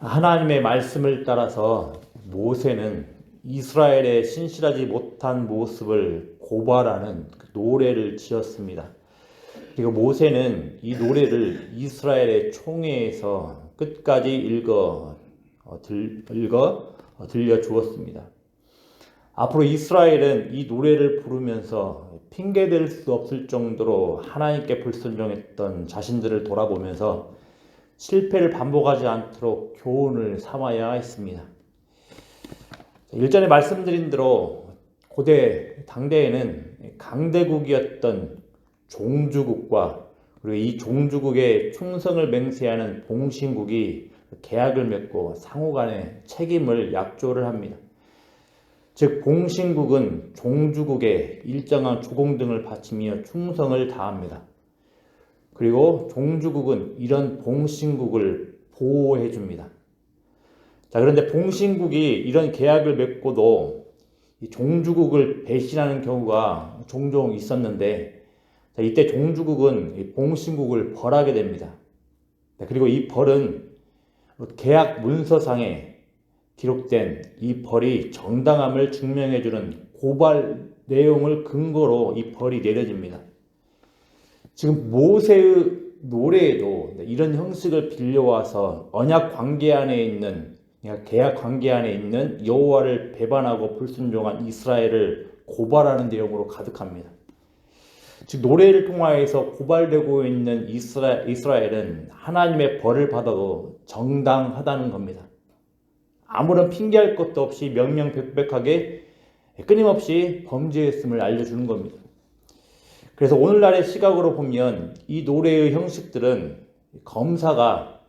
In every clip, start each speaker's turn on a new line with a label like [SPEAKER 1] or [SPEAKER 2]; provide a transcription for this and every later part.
[SPEAKER 1] 하나님의 말씀을 따라서 모세는 이스라엘의 신실하지 못한 모습을 고발하는 노래를 지었습니다. 그리고 모세는 이 노래를 이스라엘의 총회에서 끝까지 들려주었습니다. 앞으로 이스라엘은 이 노래를 부르면서 핑계댈 수 없을 정도로 하나님께 불순종했던 자신들을 돌아보면서 실패를 반복하지 않도록 교훈을 삼아야 했습니다. 일전에 말씀드린 대로 고대 당대에는 강대국이었던 종주국과 그리고 이 종주국의 충성을 맹세하는 봉신국이 계약을 맺고 상호간에 책임을 약조를 합니다. 즉 봉신국은 종주국에 일정한 조공 등을 바치며 충성을 다합니다. 그리고 종주국은 이런 봉신국을 보호해 줍니다. 자, 그런데 봉신국이 이런 계약을 맺고도 이 종주국을 배신하는 경우가 종종 있었는데, 자, 이때 종주국은 이 봉신국을 벌하게 됩니다. 그리고 이 벌은 계약 문서상에 기록된 이 벌이 정당함을 증명해주는 고발 내용을 근거로 이 벌이 내려집니다. 지금 모세의 노래에도 이런 형식을 빌려와서 언약 관계 안에 있는, 계약 관계 안에 있는 여호와를 배반하고 불순종한 이스라엘을 고발하는 내용으로 가득합니다. 즉 노래를 통하여서 고발되고 있는 이스라엘은 하나님의 벌을 받아도 정당하다는 겁니다. 아무런 핑계할 것도 없이 명명백백하게 끊임없이 범죄했음을 알려주는 겁니다. 그래서 오늘날의 시각으로 보면 이 노래의 형식들은 검사가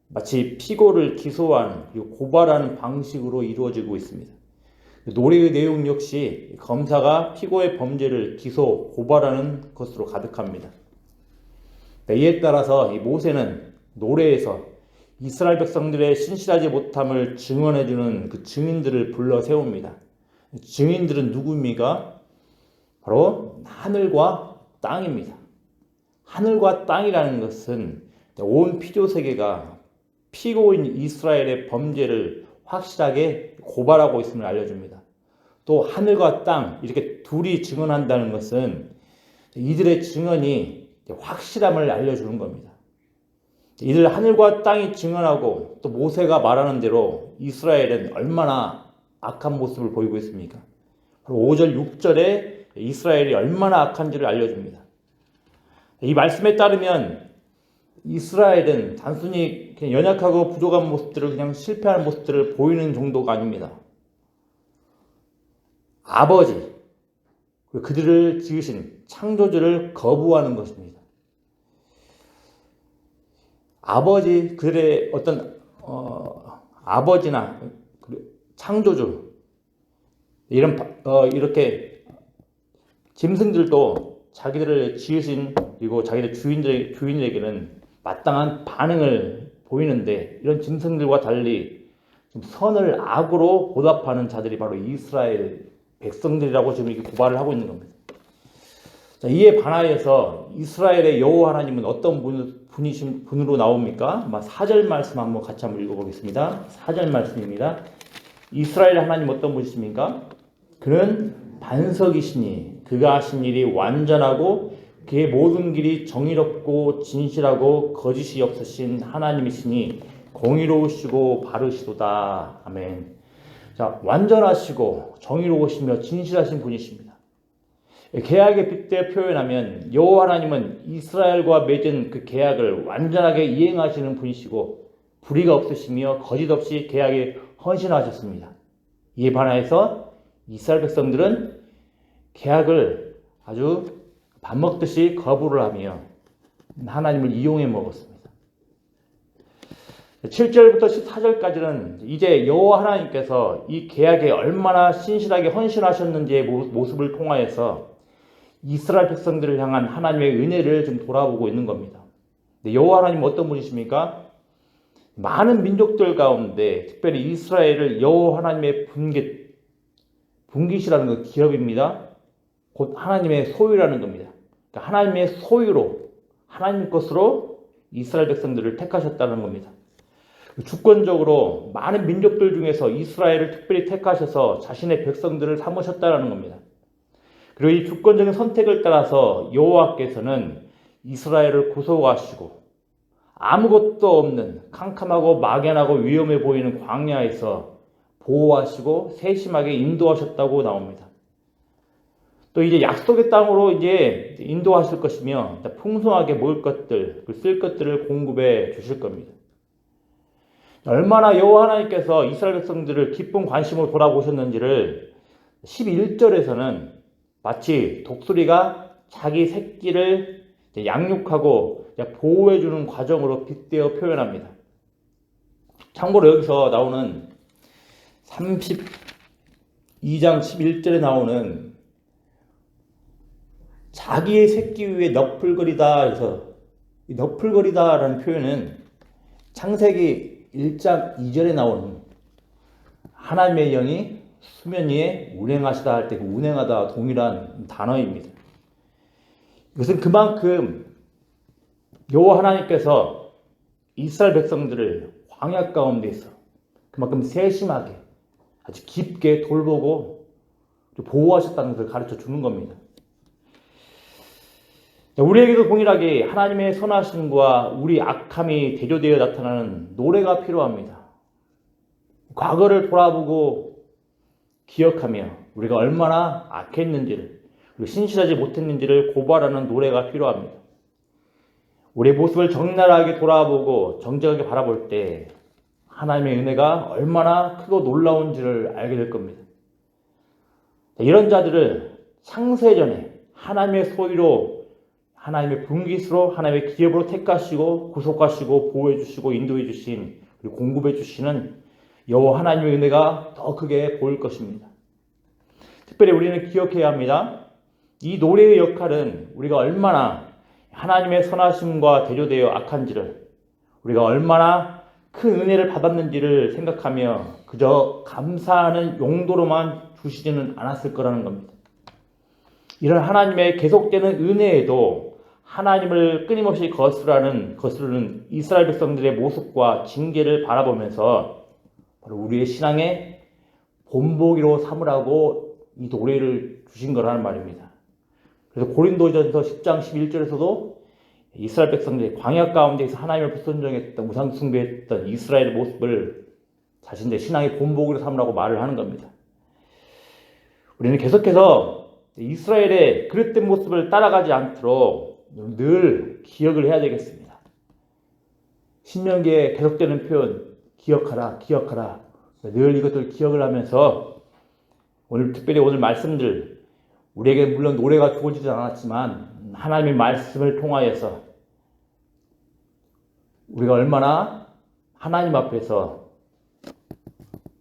[SPEAKER 1] 마치 피고를 기소하는 그리고 고발하는 방식으로 이루어지고 있습니다. 노래의 내용 역시 검사가 피고의 범죄를 기소, 고발하는 것으로 가득합니다. 이에 따라서 이 모세는 노래에서 이스라엘 백성들의 신실하지 못함을 증언해주는 그 증인들을 불러 세웁니다. 증인들은 누구입니까? 바로 하늘과 땅입니다. 하늘과 땅이라는 것은 온 피조세계가 피고인 이스라엘의 범죄를 확실하게 고발하고 있음을 알려줍니다. 또 하늘과 땅 이렇게 둘이 증언한다는 것은 이들의 증언이 확실함을 알려주는 겁니다. 이들 하늘과 땅이 증언하고 또 모세가 말하는 대로 이스라엘은 얼마나 악한 모습을 보이고 있습니까? 바로 5절, 6절에 이스라엘이 얼마나 악한지를 알려줍니다. 이 말씀에 따르면 이스라엘은 단순히 그냥 연약하고 부족한 모습들을 그냥 실패하는 모습들을 보이는 정도가 아닙니다. 아버지, 그들을 지으신 창조주를 거부하는 것입니다. 아버지, 그들의 어떤 아버지나 창조주 이렇게 짐승들도 자기들을 지으신 그리고 자기들 주인에게는 마땅한 반응을 보이는데 이런 짐승들과 달리 선을 악으로 보답하는 자들이 바로 이스라엘 백성들이라고 지금 이렇게 고발을 하고 있는 겁니다. 자, 이에 반하여서 이스라엘의 여호와 하나님은 어떤 분으로 나옵니까? 4절 말씀 한번 같이 한번 읽어보겠습니다. 4절 말씀입니다. 이스라엘의 하나님 어떤 분이십니까? 그는 반석이시니 그가 하신 일이 완전하고 그의 모든 길이 정의롭고 진실하고 거짓이 없으신 하나님이시니 공의로우시고 바르시도다. 아멘. 자, 완전하시고 정의로우시며 진실하신 분이십니다. 계약의 빗대 표현하면 여호와 하나님은 이스라엘과 맺은 그 계약을 완전하게 이행하시는 분이시고 불의가 없으시며 거짓 없이 계약에 헌신하셨습니다. 이에 반하여서 이스라엘 백성들은 계약을 아주 밥 먹듯이 거부를 하며 하나님을 이용해 먹었습니다. 7절부터 14절까지는 이제 여호와 하나님께서 이 계약에 얼마나 신실하게 헌신하셨는지의 모습을 통하여서 이스라엘 백성들을 향한 하나님의 은혜를 좀 돌아보고 있는 겁니다. 여호와 하나님은 어떤 분이십니까? 많은 민족들 가운데 특별히 이스라엘을 여호와 하나님의 분깃이라는 그 기업입니다. 곧 하나님의 소유라는 겁니다. 그러니까 하나님의 소유로 하나님 것으로 이스라엘 백성들을 택하셨다는 겁니다. 주권적으로 많은 민족들 중에서 이스라엘을 특별히 택하셔서 자신의 백성들을 삼으셨다는 겁니다. 그리고 이 주권적인 선택을 따라서 여호와께서는 이스라엘을 구속하시고 아무것도 없는 캄캄하고 막연하고 위험해 보이는 광야에서 보호하시고 세심하게 인도하셨다고 나옵니다. 또 이제 약속의 땅으로 이제 인도하실 것이며 풍성하게 먹을 것들, 쓸 것들을 공급해 주실 겁니다. 얼마나 여호와 하나님께서 이스라엘 백성들을 기쁜 관심으로 돌아보셨는지를 11절에서는 마치 독수리가 자기 새끼를 양육하고 보호해주는 과정으로 빗대어 표현합니다. 참고로 여기서 나오는 32장 11절에 나오는 자기의 새끼 위에 너풀거리다 해서 이 너풀거리다라는 표현은 창세기 1장 2절에 나오는 하나님의 영이 수면 위에 운행하시다 할 때 그 운행하다 동일한 단어입니다. 이것은 그만큼 여호와 하나님께서 이스라엘 백성들을 광야 가운데서 그만큼 세심하게 아주 깊게 돌보고 보호하셨다는 것을 가르쳐 주는 겁니다. 우리에게도 동일하게 하나님의 선하심과 우리 악함이 대조되어 나타나는 노래가 필요합니다. 과거를 돌아보고 기억하며 우리가 얼마나 악했는지를 그리고 신실하지 못했는지를 고발하는 노래가 필요합니다. 우리의 모습을 적나라하게 돌아보고 정직하게 바라볼 때 하나님의 은혜가 얼마나 크고 놀라운지를 알게 될 겁니다. 이런 자들을 창세전에 하나님의 소유로 하나님의 분깃으로 하나님의 기업으로 택하시고 구속하시고 보호해 주시고 인도해 주신 그리고 공급해 주시는 여호와 하나님의 은혜가 더 크게 보일 것입니다. 특별히 우리는 기억해야 합니다. 이 노래의 역할은 우리가 얼마나 하나님의 선하심과 대조되어 악한지를 우리가 얼마나 큰 은혜를 받았는지를 생각하며 그저 감사하는 용도로만 주시지는 않았을 거라는 겁니다. 이런 하나님의 계속되는 은혜에도 하나님을 끊임없이 거스르는 이스라엘 백성들의 모습과 징계를 바라보면서 바로 우리의 신앙의 본보기로 삼으라고 이 노래를 주신 거라는 말입니다. 그래서 고린도전서 10장 11절에서도 이스라엘 백성들이 광야 가운데서 하나님을 불순종했던 우상 숭배했던 이스라엘의 모습을 자신들의 신앙의 본보기로 삼으라고 말을 하는 겁니다. 우리는 계속해서 이스라엘의 그릇된 모습을 따라가지 않도록 늘 기억을 해야 되겠습니다. 신명기에 계속되는 표현 기억하라 기억하라 늘 이것들 기억을 하면서 특별히 오늘 말씀들 우리에게 물론 노래가 주어지지 않았지만 하나님의 말씀을 통하여서 우리가 얼마나 하나님 앞에서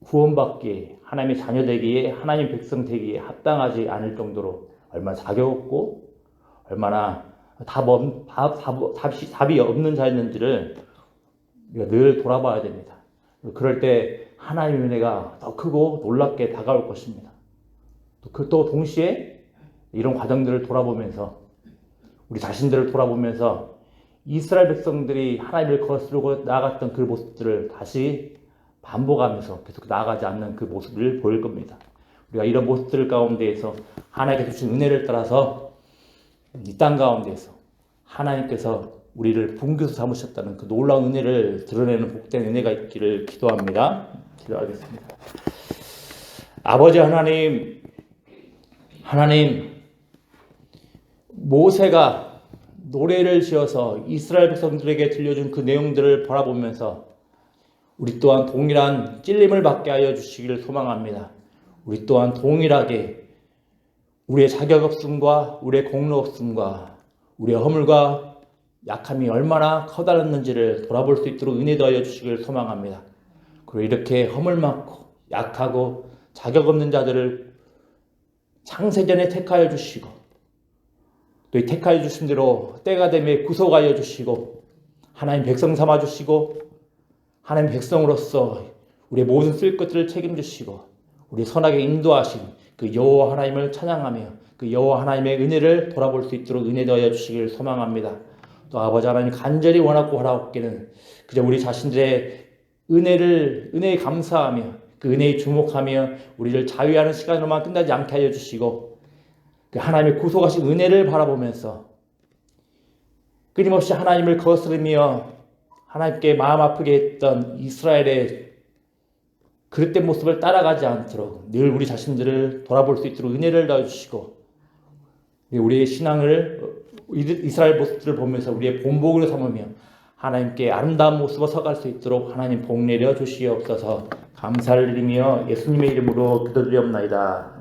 [SPEAKER 1] 구원받기에 하나님의 자녀 되기에 하나님 백성 되기에 합당하지 않을 정도로 얼마나 자격 없고 얼마나 답이 없는 자였는지를 우리가 늘 돌아봐야 됩니다. 그럴 때 하나님의 은혜가 더 크고 놀랍게 다가올 것입니다. 또 동시에 이런 과정들을 돌아보면서 우리 자신들을 돌아보면서 이스라엘 백성들이 하나님을 거스르고 나아갔던 그 모습들을 다시 반복하면서 계속 나아가지 않는 그 모습을 보일 겁니다. 우리가 이런 모습들 가운데에서 하나님께서 주신 은혜를 따라서 이 땅 가운데에서 하나님께서 우리를 분깃으로 삼으셨다는 그 놀라운 은혜를 드러내는 복된 은혜가 있기를 기도합니다. 기도하겠습니다. 아버지 하나님 모세가 노래를 지어서 이스라엘 백성들에게 들려준 그 내용들을 바라보면서 우리 또한 동일한 찔림을 받게 하여 주시기를 소망합니다. 우리 또한 동일하게 우리의 자격 없음과 우리의 공로 없음과 우리의 허물과 약함이 얼마나 커다랐는지를 돌아볼 수 있도록 은혜 더하여 주시기를 소망합니다. 그리고 이렇게 허물 많고 약하고 자격 없는 자들을 창세전에 택하여 주시고 또 이 택하여 주신 대로 때가 되매 구속하여 주시고 하나님 백성 삼아 주시고 하나님 백성으로서 우리의 모든 쓸 것들을 책임지시고 우리 선하게 인도하신 그 여호와 하나님을 찬양하며 그 여호와 하나님의 은혜를 돌아볼 수 있도록 은혜 더하여 주시기를 소망합니다. 또 아버지 하나님 간절히 원하고 바라옵기는 그저 우리 자신들의 은혜에 감사하며 그 은혜에 주목하며 우리를 자유하는 시간으로만 끝나지 않게 하여 주시고 그 하나님의 구속하신 은혜를 바라보면서 끊임없이 하나님을 거스르며 하나님께 마음 아프게 했던 이스라엘의 그릇된 모습을 따라가지 않도록 늘 우리 자신들을 돌아볼 수 있도록 은혜를 넣어주시고 우리의 신앙을 이스라엘 모습들을 보면서 우리의 본보기로 삼으며 하나님께 아름다운 모습으로 서갈 수 있도록 하나님 복 내려 주시옵소서. 감사를 드리며 예수님의 이름으로 기도드리옵나이다.